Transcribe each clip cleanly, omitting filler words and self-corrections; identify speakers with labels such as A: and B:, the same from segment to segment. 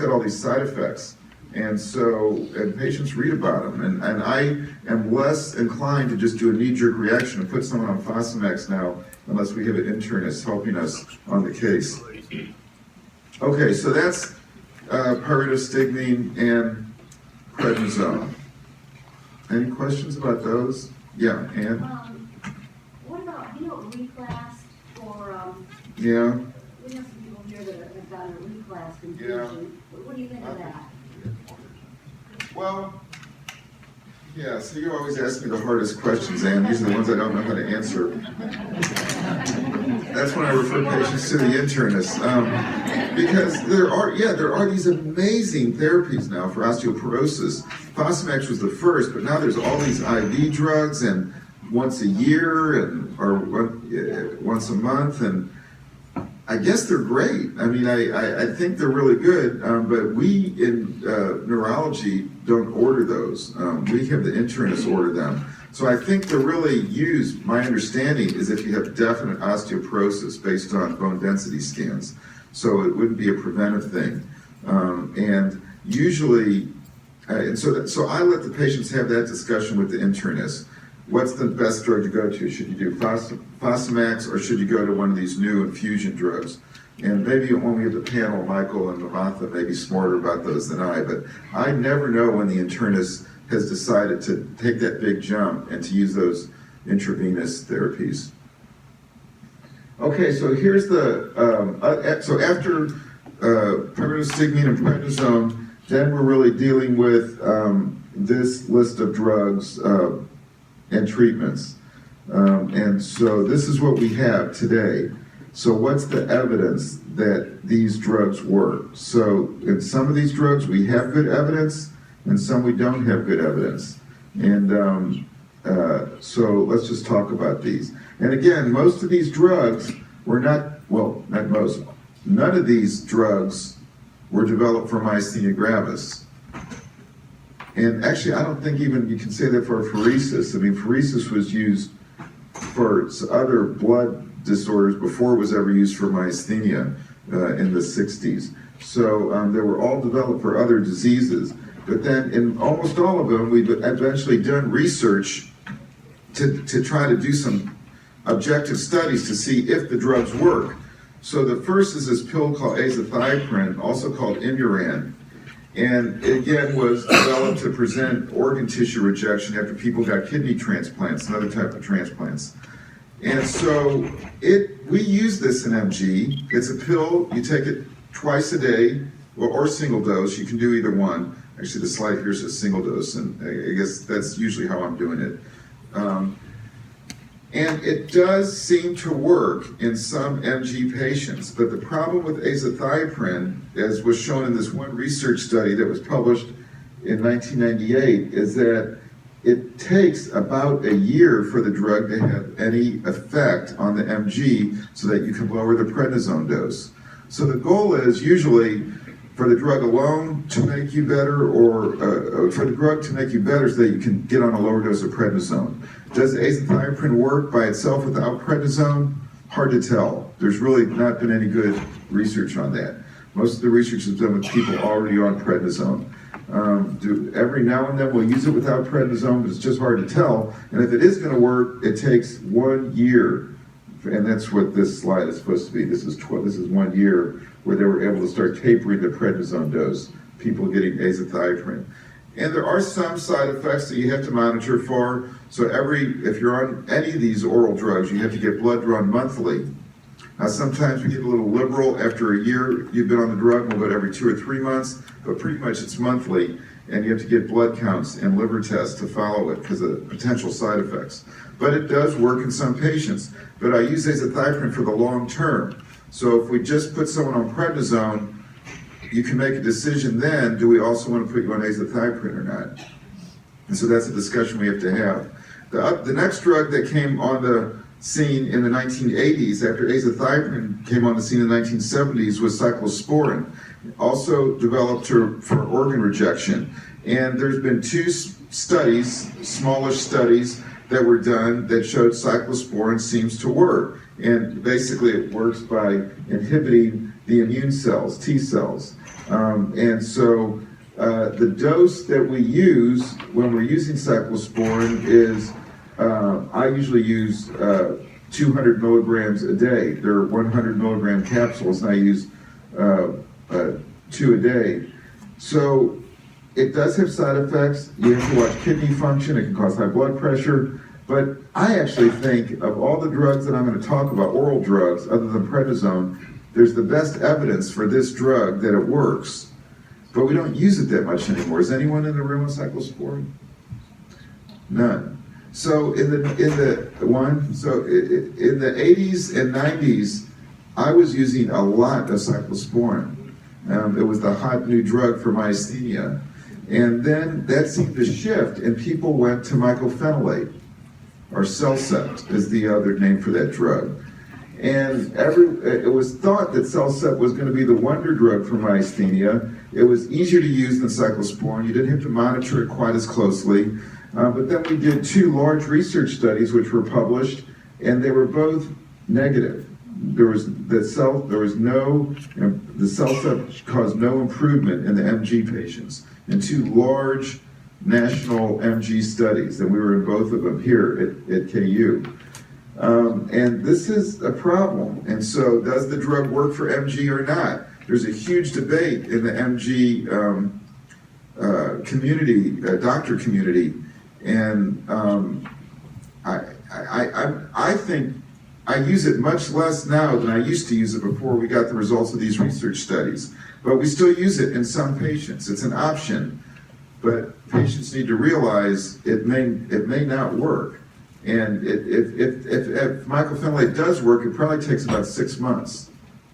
A: got all these side effects. And patients read about them. And I am less inclined to just do a knee-jerk reaction and put someone on Fosamax now, unless we have an internist helping us on the case. Okay, so that's pyridostigmine and prednisone. Any questions about those? Yeah, Ann?
B: What about, reclass for,
A: Yeah.
B: we have some people here that have gotten a reclass infusion.
A: Yeah.
B: What do you think of that?
A: Well, yeah, so you always ask me the hardest questions, Ann. These are the ones I don't know how to answer. That's when I refer patients to the internist. Because there are these amazing therapies now for osteoporosis. Fosamax was the first, but now there's all these IV drugs, and once a year or once a month, and I guess they're great. I mean, I think they're really good, but we in neurology don't order those. We have the internists order them. So I think they're really used, my understanding is if you have definite osteoporosis based on bone density scans. So it wouldn't be a preventive thing. And usually, so I let the patients have that discussion with the internist. What's the best drug to go to? Should you do Fosamax, or should you go to one of these new infusion drugs? And maybe when we have the panel, Michael and Mamatha may be smarter about those than I, but I never know when the internist has decided to take that big jump and to use those intravenous therapies. Okay, so here's the, so after pyridostigmine and prednisone, then we're really dealing with this list of drugs and treatments. And so this is what we have today. So what's the evidence that these drugs work? So in some of these drugs we have good evidence, and some we don't have good evidence. And so let's just talk about these. And again, most of these drugs were not most, none of these drugs were developed for myasthenia gravis. And actually, I don't think even you can say that for pheresis. I mean, pheresis was used for other blood disorders before it was ever used for myasthenia in the 60s. So they were all developed for other diseases. But then in almost all of them, we've eventually done research to try to do some objective studies to see if the drugs work. So the first is this pill called azathioprine, also called Imuran. And it again was developed to prevent organ tissue rejection after people got kidney transplants and other type of transplants. And so we use this in MG. It's a pill, you take it twice a day, or single dose, you can do either one. Actually, the slide here says single dose, and I guess that's usually how I'm doing it. And it does seem to work in some MG patients, but the problem with azathioprine, as was shown in this one research study that was published in 1998, is that it takes about a year for the drug to have any effect on the MG so that you can lower the prednisone dose. So the goal is usually for the drug alone to make you better, or for the drug to make you better so that you can get on a lower dose of prednisone. Does azathioprine work by itself without prednisone? Hard to tell. There's really not been any good research on that. Most of the research is done with people already on prednisone. Every now and then we'll use it without prednisone, but it's just hard to tell. And if it is going to work, it takes 1 year. And that's what this slide is supposed to be. This is 1 year where they were able to start tapering the prednisone dose, people getting azathioprine. And there are some side effects that you have to monitor for. So if you're on any of these oral drugs, you have to get blood drawn monthly. Now sometimes we get a little liberal. After a year you've been on the drug, we'll go to every 2 or 3 months, but pretty much it's monthly. And you have to get blood counts and liver tests to follow it because of potential side effects. But it does work in some patients. But I use azathioprine for the long term. So if we just put someone on prednisone, you can make a decision then, do we also want to put you on azathioprine or not? And so that's a discussion we have to have. The next drug that came on the scene in the 1980s, after azathioprine came on the scene in the 1970s, was cyclosporine, also developed for organ rejection. And there's been 2 studies, smallish studies, that were done that showed cyclosporine seems to work. And basically it works by inhibiting the immune cells, T cells. And so the dose that we use when we're using cyclosporine is, I usually use 200 milligrams a day. There are 100 milligram capsules, and I use 2 a day. So it does have side effects. You have to watch kidney function. It can cause high blood pressure. But I actually think of all the drugs that I'm going to talk about, oral drugs, other than prednisone, there's the best evidence for this drug that it works. But we don't use it that much anymore. Is anyone in the room with cyclosporine? None. So in the 80s and 90s, I was using a lot of cyclosporine. It was the hot new drug for myasthenia. And then that seemed to shift, and people went to mycophenolate, or Cellcept is the other name for that drug. And it was thought that Cellcept was going to be the wonder drug for myasthenia. It was easier to use than cyclosporine. You didn't have to monitor it quite as closely. But then we did 2 large research studies which were published, and they were both negative. The Cellcept caused no improvement in the MG patients in 2 large national MG studies, and we were in both of them here at KU. And this is a problem. And so, does the drug work for MG or not? There's a huge debate in the MG community, doctor community, and I think I use it much less now than I used to use it before we got the results of these research studies. But we still use it in some patients. It's an option, but patients need to realize it may not work. And if mycophenolate does work, it probably takes about 6 months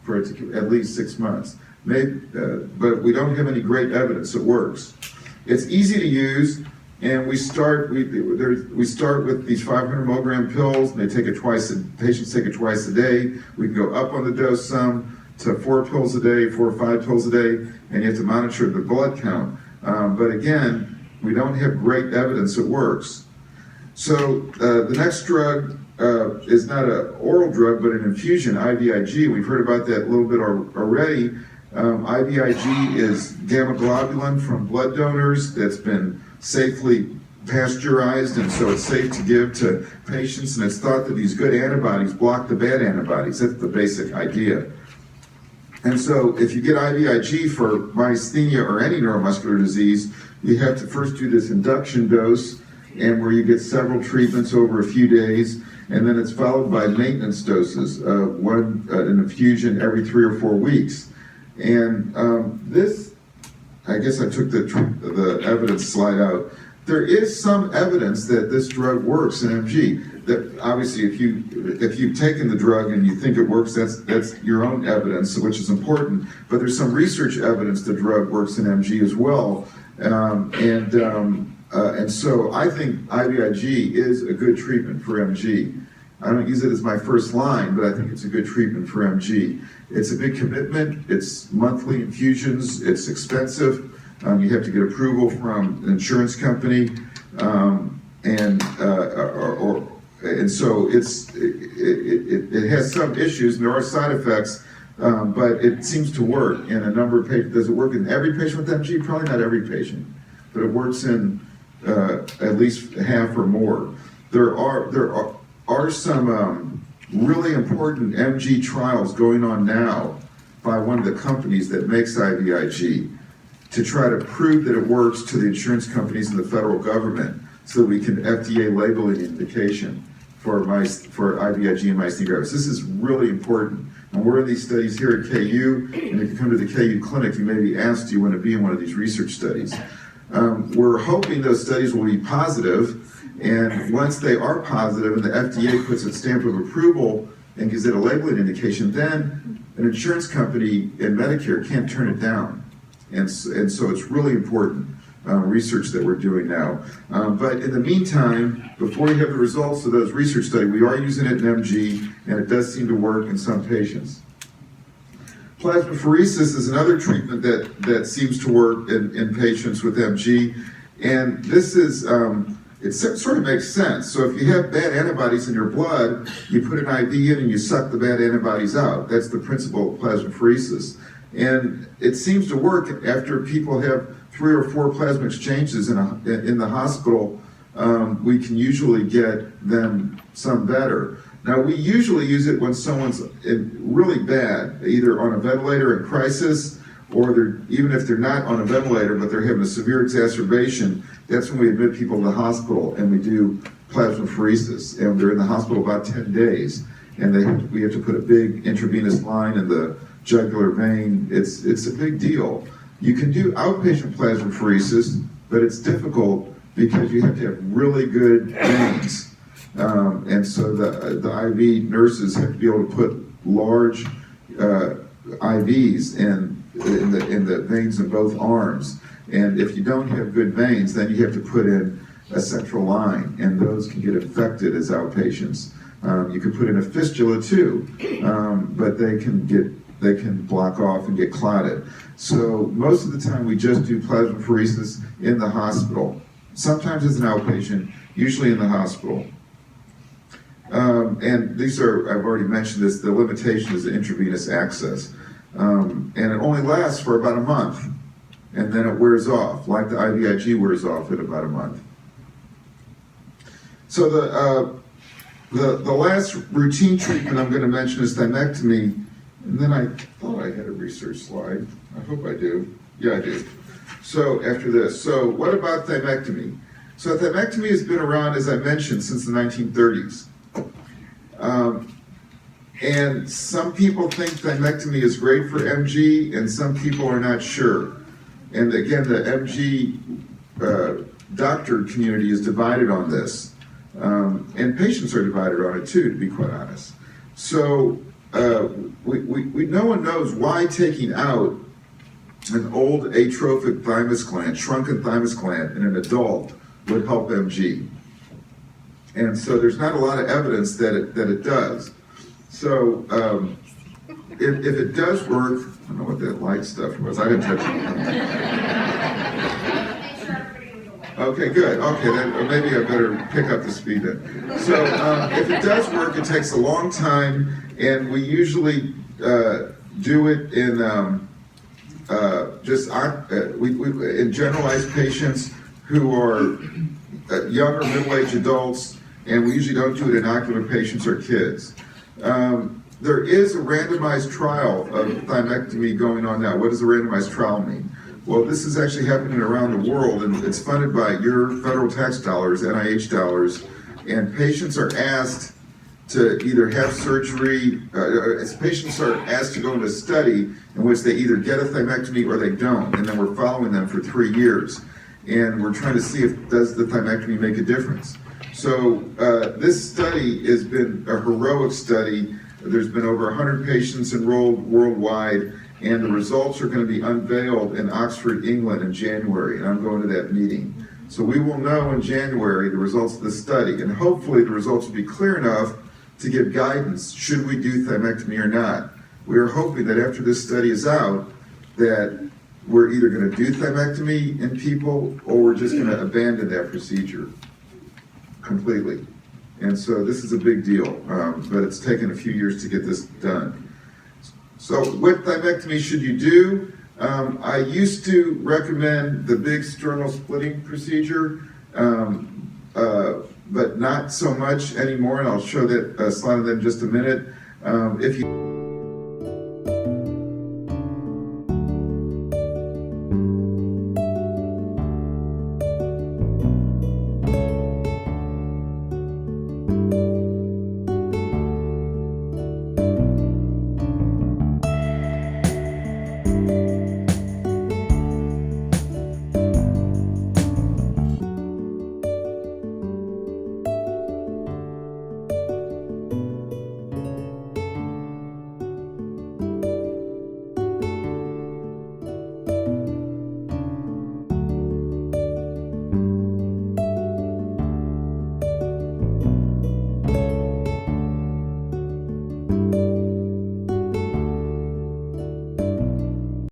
A: for it to, at least 6 months. But we don't have any great evidence it works. It's easy to use, and we start with these 500 milligram pills, and patients take it twice a day. We can go up on the dose some to 4 pills a day, 4 or 5 pills a day, and you have to monitor the blood count. But again, we don't have great evidence it works. So the next drug is not an oral drug, but an infusion, IVIG. We've heard about that a little bit already. IVIG is gamma globulin from blood donors that's been safely pasteurized, and so it's safe to give to patients, and it's thought that these good antibodies block the bad antibodies. That's the basic idea. And so if you get IVIG for myasthenia or any neuromuscular disease, you have to first do this induction dose, and where you get several treatments over a few days, and then it's followed by maintenance doses, an infusion every 3 or 4 weeks. And this, I guess I took the evidence slide out. There is some evidence that this drug works in MG. That obviously, if you've taken the drug and you think it works, that's your own evidence, which is important. But there's some research evidence the drug works in MG as well. And so I think IVIG is a good treatment for MG. I don't use it as my first line, but I think it's a good treatment for MG. It's a big commitment. It's monthly infusions. It's expensive. You have to get approval from an insurance company, and so it has some issues, and there are side effects, but it seems to work in a number of patients. Does it work in every patient with MG? Probably not every patient, but it works in at least half or more. There are some really important MG trials going on now by one of the companies that makes IVIG to try to prove that it works to the insurance companies and the federal government, so we can FDA label an indication for IVIG and myasthenia gravis. This is really important. And we're in these studies here at KU, and if you come to the KU clinic, you may be asked, do you want to be in one of these research studies? We're hoping those studies will be positive, and once they are positive and the FDA puts its stamp of approval and gives it a labeling indication, then an insurance company and Medicare can't turn it down. And so it's really important research that we're doing now. But in the meantime, before you have the results of those research studies, we are using it in MG, and it does seem to work in some patients. Plasmapheresis is another treatment that seems to work in patients with MG, and this is it sort of makes sense. So if you have bad antibodies in your blood, you put an IV in and you suck the bad antibodies out. That's the principle of plasmapheresis. And it seems to work after people have 3 or 4 plasma exchanges in the hospital. We can usually get them some better. Now, we usually use it when someone's really bad, either on a ventilator in crisis, or even if they're not on a ventilator, but they're having a severe exacerbation. That's when we admit people to the hospital and we do plasmapheresis. And they're in the hospital about 10 days. And we have to put a big intravenous line in the jugular vein. It's a big deal. You can do outpatient plasmapheresis, but it's difficult because you have to have really good veins. And so the IV nurses have to be able to put large IVs in the veins in both arms. And if you don't have good veins, then you have to put in a central line, and those can get infected as outpatients. You can put in a fistula too, but they can block off and get clotted. So most of the time we just do plasmapheresis in the hospital. Sometimes as an outpatient, usually in the hospital. And these are, I've already mentioned this, the limitation is the intravenous access. And it only lasts for about a month, and then it wears off, like the IVIG wears off in about a month. So the last routine treatment I'm going to mention is thymectomy, and then I thought I had a research slide. I hope I do. Yeah, I do. So after this, so what about thymectomy? So thymectomy has been around, as I mentioned, since the 1930s. And some people think thymectomy is great for MG, and some people are not sure. And again, the MG doctor community is divided on this. And patients are divided on it too, to be quite honest. So no one knows why taking out an old atrophic thymus gland, shrunken thymus gland in an adult would help MG. And so there's not a lot of evidence that it does. So if it does work, I don't know what that light stuff was. I didn't touch it. Okay, good. Okay, then maybe I better pick up the speed then. So if it does work, it takes a long time, and we usually do it in in generalized patients who are younger, middle-aged adults, and we usually don't do it in ocular patients or kids. There is a randomized trial of thymectomy going on now. What does a randomized trial mean? Well, this is actually happening around the world, and it's funded by your federal tax dollars, NIH dollars, and patients are asked to either have surgery, patients are asked to go into a study in which they either get a thymectomy or they don't, and then we're following them for 3 years. And we're trying to see does the thymectomy make a difference. So this study has been a heroic study. There's been over 100 patients enrolled worldwide, and the results are going to be unveiled in Oxford, England in January, and I'm going to that meeting. So we will know in January the results of the study, and hopefully the results will be clear enough to give guidance, should we do thymectomy or not. We are hoping that after this study is out, that we're either going to do thymectomy in people, or we're just going to abandon that procedure completely. And so this is a big deal, but it's taken a few years to get this done. So what thymectomy should you do? I used to recommend the big sternal splitting procedure, but not so much anymore, and I'll show that slide of that in just a minute. If you